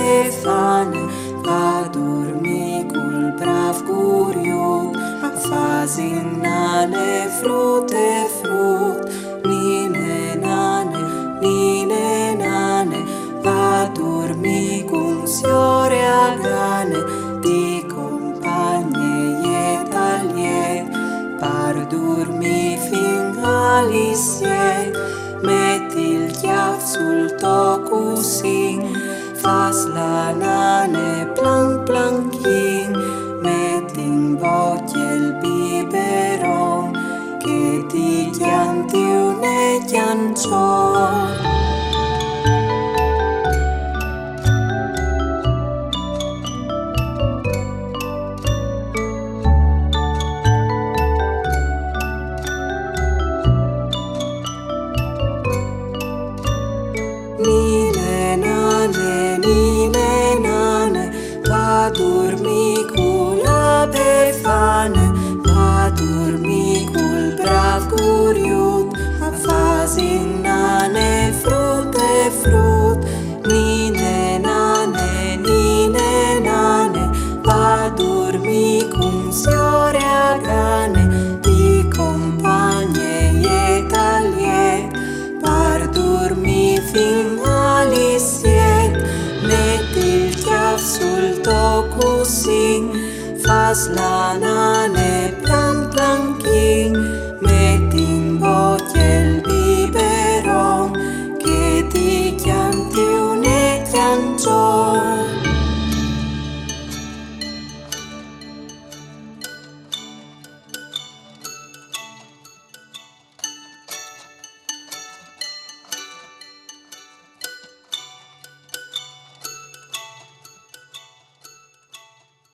Befane, va durmî col brâf guriut, fasin, NANE, frute, frut, NANE, va durmî con Siore Agane, di compagne iet, par durmî fin alle siet, metti il cjâf sul tuo cussin, fas la NANE planchin, metti in bocje il biberon, che ti chianti une Cjançon. NANE, va durmî con la Befane, va durmî col brâf guriut, fasin, NANE, frute, frut, NANE, va durmî con Siore Agane, di compagne iet, par durmî fin alle siet, metti il cjâf sul tuo cussin, fas la NANE planchin, metti